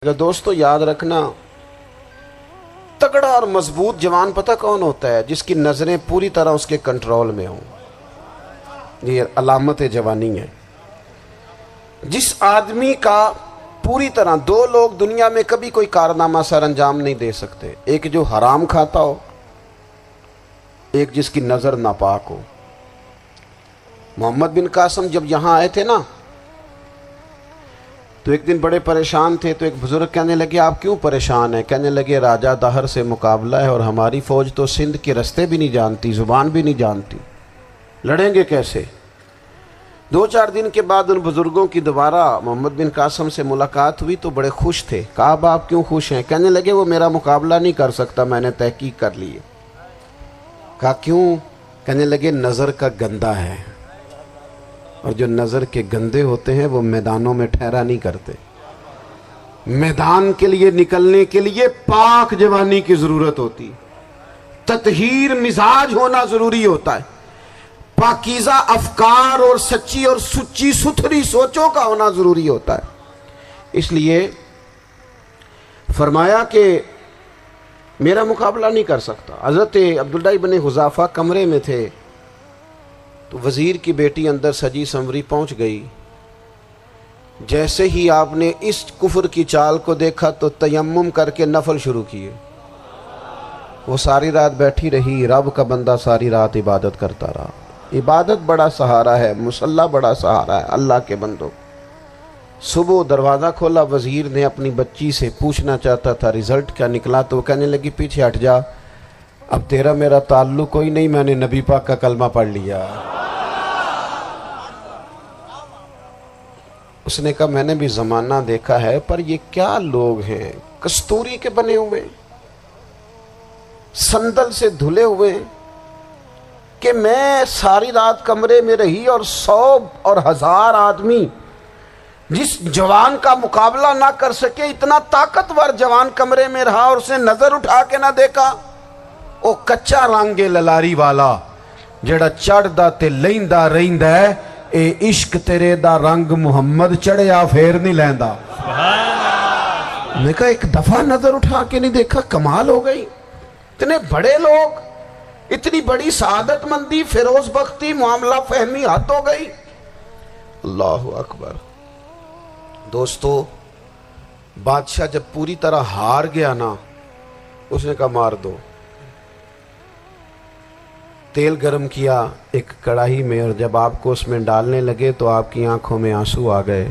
دوستو یاد رکھنا، تگڑا اور مضبوط جوان پتہ کون ہوتا ہے؟ جس کی نظریں پوری طرح اس کے کنٹرول میں ہوں۔ یہ علامت جوانی ہے۔ جس آدمی کا پوری طرح، دو لوگ دنیا میں کبھی کوئی کارنامہ سر انجام نہیں دے سکتے، ایک جو حرام کھاتا ہو، ایک جس کی نظر ناپاک ہو۔ محمد بن قاسم جب یہاں آئے تھے نا، تو ایک دن بڑے پریشان تھے، تو ایک بزرگ کہنے لگے آپ کیوں پریشان ہیں؟ کہنے لگے راجہ دہر سے مقابلہ ہے اور ہماری فوج تو سندھ کے رستے بھی نہیں جانتی، زبان بھی نہیں جانتی، لڑیں گے کیسے؟ دو چار دن کے بعد ان بزرگوں کی دوبارہ محمد بن قاسم سے ملاقات ہوئی تو بڑے خوش تھے۔ کہا اب آپ کیوں خوش ہیں؟ کہنے لگے وہ میرا مقابلہ نہیں کر سکتا، میں نے تحقیق کر لی ہے۔ کہا کیوں؟ کہنے لگے نظر کا گندہ ہے، اور جو نظر کے گندے ہوتے ہیں وہ میدانوں میں ٹھہرا نہیں کرتے۔ میدان کے لیے نکلنے کے لیے پاک جوانی کی ضرورت ہوتی، تطہیر مزاج ہونا ضروری ہوتا ہے، پاکیزہ افکار اور سچی اور سچی ستھری سوچوں کا ہونا ضروری ہوتا ہے۔ اس لیے فرمایا کہ میرا مقابلہ نہیں کر سکتا۔ حضرت عبداللہ ابن حذافہ کمرے میں تھے، تو وزیر کی بیٹی اندر سجی سنوری پہنچ گئی۔ جیسے ہی آپ نے اس کفر کی چال کو دیکھا تو تیمم کر کے نفل شروع کیے۔ وہ ساری رات بیٹھی رہی، رب کا بندہ ساری رات عبادت کرتا رہا۔ عبادت بڑا سہارا ہے، مصلی بڑا سہارا ہے اللہ کے بندوں۔ صبح دروازہ کھولا، وزیر نے اپنی بچی سے پوچھنا چاہتا تھا رزلٹ کیا نکلا، تو وہ کہنے لگی پیچھے ہٹ جا، اب تیرا میرا تعلق کوئی نہیں، میں نے نبی پاک کا کلمہ پڑھ لیا۔ اس نے کہا میں نے بھی زمانہ دیکھا ہے، پر یہ کیا لوگ ہیں، کستوری کے بنے ہوئے، سندل سے دھلے ہوئے، کہ میں ساری رات کمرے میں رہی اور 100 اور 1000 آدمی جس جوان کا مقابلہ نہ کر سکے، اتنا طاقتور جوان کمرے میں رہا اور اس نے نظر اٹھا کے نہ دیکھا۔ او کچا رنگ للاری والا جڑا چڑھدا تے لیندا رہندا ہے، اے عشق تیرے دا رنگ محمد چڑھیا پھر نہیں لیندا۔ میں کہا ایک دفعہ نظر اٹھا کے نہیں دیکھا، کمال ہو گئی۔ اتنے بڑے لوگ، اتنی بڑی سعادت مندی، فیروز بختی، معاملہ فہمی حد ہو گئی۔ اللہ اکبر۔ دوستو بادشاہ جب پوری طرح ہار گیا نا، اس نے کہا مار دو۔ تیل گرم کیا ایک کڑاہی میں، اور جب آپ کو اس میں ڈالنے لگے تو آپ کی آنکھوں میں آنسو آ گئے۔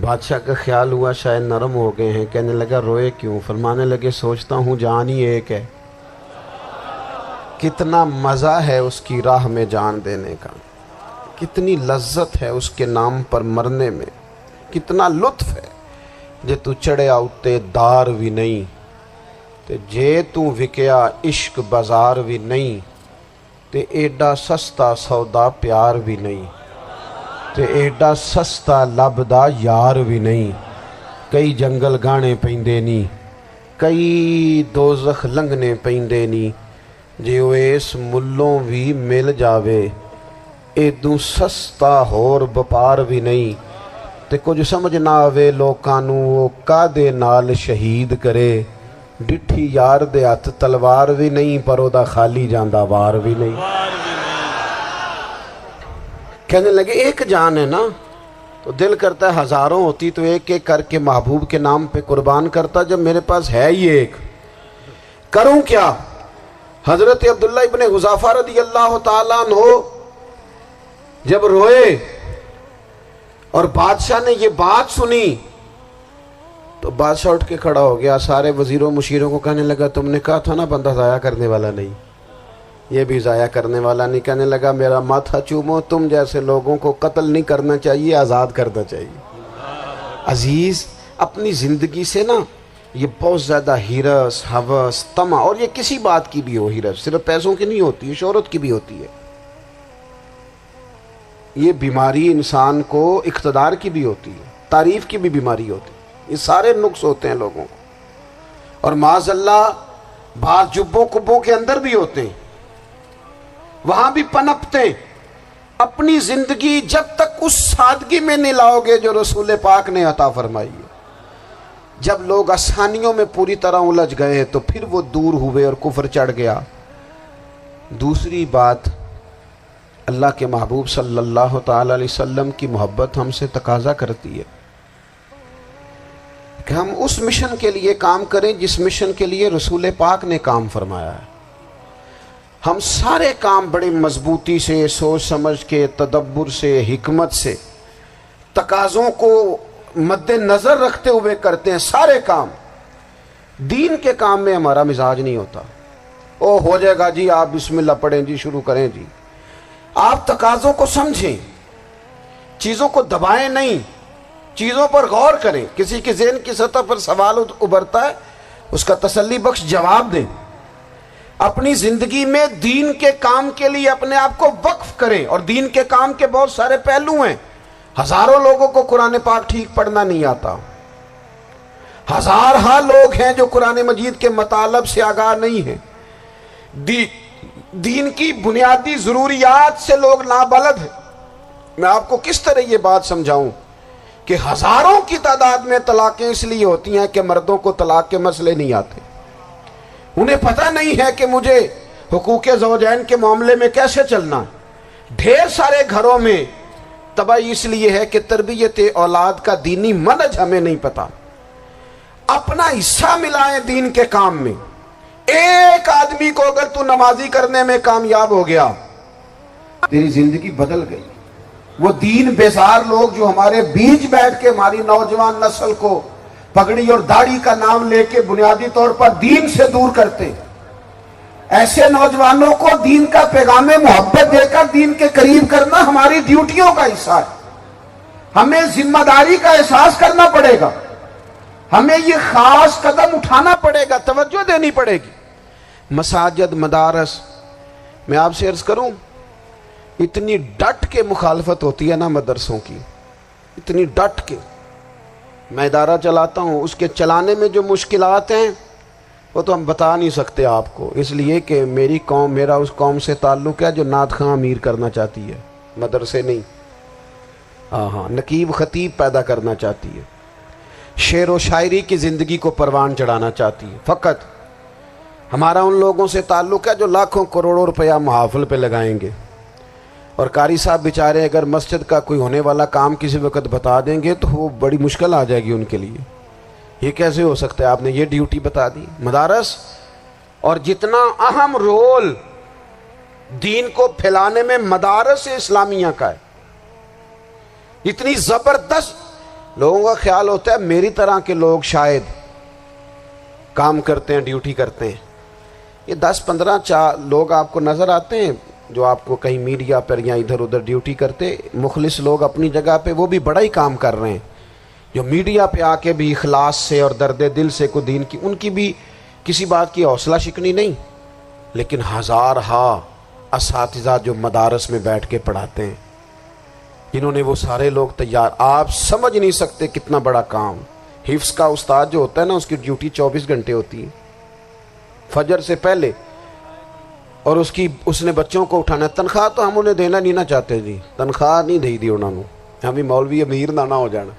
بادشاہ کا خیال ہوا شاید نرم ہو گئے ہیں، کہنے لگا روئے کیوں؟ فرمانے لگے سوچتا ہوں جان ہی ایک ہے، کتنا مزہ ہے اس کی راہ میں جان دینے کا، کتنی لذت ہے اس کے نام پر مرنے میں، کتنا لطف ہے۔ جے تو چڑھیا اتے دار بھی نہیں، تے جے تو وکیا عشق بازار بھی نہیں، تے ایڈا سستا سودا پیار بھی نہیں، تے ایڈا سستا لبدا یار بھی نہیں۔ کئی جنگل گانے پیندے نہیں، کئی دوزخ لنگنے پیندے نہیں، جے وہ اس ملوں بھی مل جاوے، ایدوں سستا ہور بپار بھی نہیں۔ تے کچھ سمجھ نہ آوے لوکاں نوں وہ کادے نال شہید کرے، ڈٹھی یار دے ہاتھ تلوار بھی نہیں، پر او دا خالی جاندہ وار بھی نہیں۔ کہنے لگے ایک جان ہے نا، تو دل کرتا ہے ہزاروں ہوتی تو ایک ایک کر کے محبوب کے نام پہ قربان کرتا، جب میرے پاس ہے ہی ایک، کروں کیا؟ حضرت عبداللہ ابن حذافہ رضی اللہ تعالیٰ عنہ جب روئے اور بادشاہ نے یہ بات سنی، تو بادشاہ اٹھ کے کھڑا ہو گیا، سارے وزیروں مشیروں کو کہنے لگا تم نے کہا تھا نا بندہ ضائع کرنے والا نہیں، یہ بھی ضائع کرنے والا نہیں۔ کہنے لگا میرا ماتھا چومو، تم جیسے لوگوں کو قتل نہیں کرنا چاہیے، آزاد کرنا چاہیے۔ عزیز اپنی زندگی سے نا یہ بہت زیادہ ہرس، ہوس، طمع، اور یہ کسی بات کی بھی ہو، ہرس صرف پیسوں کی نہیں ہوتی ہے، شہرت کی بھی ہوتی ہے، یہ بیماری انسان کو اقتدار کی بھی ہوتی ہے، تعریف کی بھی بیماری ہوتی ہے، یہ سارے نقص ہوتے ہیں لوگوں کو، اور معاذ اللہ بعض جبوں کبوں کے اندر بھی ہوتے ہیں، وہاں بھی پنپتے ہیں۔ اپنی زندگی جب تک اس سادگی میں نہیں لاؤ گے جو رسول پاک نے عطا فرمائی ہے، جب لوگ آسانیوں میں پوری طرح الجھ گئے تو پھر وہ دور ہوئے اور کفر چڑھ گیا۔ دوسری بات، اللہ کے محبوب صلی اللہ تعالی علیہ وسلم کی محبت ہم سے تقاضا کرتی ہے کہ ہم اس مشن کے لیے کام کریں جس مشن کے لیے رسول پاک نے کام فرمایا ہے۔ ہم سارے کام بڑے مضبوطی سے، سوچ سمجھ کے، تدبر سے، حکمت سے، تقاضوں کو مد نظر رکھتے ہوئے کرتے ہیں سارے کام۔ دین کے کام میں ہمارا مزاج نہیں ہوتا، او ہو جائے گا جی، آپ بسم اللہ پڑھیں جی، شروع کریں جی۔ آپ تقاضوں کو سمجھیں، چیزوں کو دبائیں نہیں، چیزوں پر غور کریں۔ کسی کے ذہن کی سطح پر سوال ابھرتا ہے، اس کا تسلی بخش جواب دیں۔ اپنی زندگی میں دین کے کام کے لیے اپنے آپ کو وقف کریں، اور دین کے کام کے بہت سارے پہلو ہیں۔ ہزاروں لوگوں کو قرآن پاک ٹھیک پڑھنا نہیں آتا، ہزارہا لوگ ہیں جو قرآن مجید کے مطالب سے آگاہ نہیں ہیں، دین کی بنیادی ضروریات سے لوگ نابلد ہیں۔ میں آپ کو کس طرح یہ بات سمجھاؤں کہ ہزاروں کی تعداد میں طلاقیں اس لیے ہوتی ہیں کہ مردوں کو طلاق کے مسئلے نہیں آتے، انہیں پتہ نہیں ہے کہ مجھے حقوق زوجین کے معاملے میں کیسے چلنا۔ ڈھیر سارے گھروں میں تباہی اس لیے ہے کہ تربیت اولاد کا دینی منہج ہمیں نہیں پتا۔ اپنا حصہ ملائیں دین کے کام میں۔ ایک آدمی کو اگر تو نمازی کرنے میں کامیاب ہو گیا، تیری زندگی بدل گئی۔ وہ دین بیزار لوگ جو ہمارے بیچ بیٹھ کے ہماری نوجوان نسل کو پگڑی اور داڑھی کا نام لے کے بنیادی طور پر دین سے دور کرتے، ایسے نوجوانوں کو دین کا پیغام محبت دے کر دین کے قریب کرنا ہماری ڈیوٹیوں کا حصہ ہے۔ ہمیں ذمہ داری کا احساس کرنا پڑے گا، ہمیں یہ خاص قدم اٹھانا پڑے گا، توجہ دینی پڑے گی۔ مساجد، مدارس، میں آپ سے عرض کروں، اتنی ڈٹ کے مخالفت ہوتی ہے نا مدرسوں کی، اتنی ڈٹ کے۔ میں ادارہ چلاتا ہوں، اس کے چلانے میں جو مشکلات ہیں وہ تو ہم بتا نہیں سکتے آپ کو، اس لیے کہ میری قوم، میرا اس قوم سے تعلق ہے جو نعت خواں امیر کرنا چاہتی ہے، مدرسے نہیں۔ ہاں، نقیب خطیب پیدا کرنا چاہتی ہے، شعر و شاعری کی زندگی کو پروان چڑھانا چاہتی ہے۔ فقط ہمارا ان لوگوں سے تعلق ہے جو لاکھوں کروڑوں روپیہ محافل پہ لگائیں گے، اور قاری صاحب بیچارے اگر مسجد کا کوئی ہونے والا کام کسی وقت بتا دیں گے تو وہ بڑی مشکل آ جائے گی ان کے لیے۔ یہ کیسے ہو سکتا ہے، آپ نے یہ ڈیوٹی بتا دی۔ مدارس، اور جتنا اہم رول دین کو پھیلانے میں مدارس اسلامیہ کا ہے، اتنی زبردست، لوگوں کا خیال ہوتا ہے میری طرح کے لوگ شاید کام کرتے ہیں، ڈیوٹی کرتے ہیں۔ یہ 10-15 لوگ آپ کو نظر آتے ہیں جو آپ کو کہیں میڈیا پر یا ادھر ادھر ڈیوٹی کرتے، مخلص لوگ اپنی جگہ پہ، وہ بھی بڑا ہی کام کر رہے ہیں، جو میڈیا پہ آ کے بھی اخلاص سے اور درد دل سے کو دین کی، ان کی بھی کسی بات کی حوصلہ شکنی نہیں۔ لیکن ہزارہا اساتذہ جو مدارس میں بیٹھ کے پڑھاتے ہیں، جنہوں نے وہ سارے لوگ تیار، آپ سمجھ نہیں سکتے کتنا بڑا کام۔ حفظ کا استاد جو ہوتا ہے نا، اس کی ڈیوٹی 24 گھنٹے ہوتی ہے، فجر سے پہلے، اور اس نے بچوں کو اٹھانا۔ تنخواہ تو ہم انہیں دینا نہیں نہ چاہتے جی، تنخواہ نہیں دی انہوں نے، ہمیں مولوی امیر نہ ہو جانا۔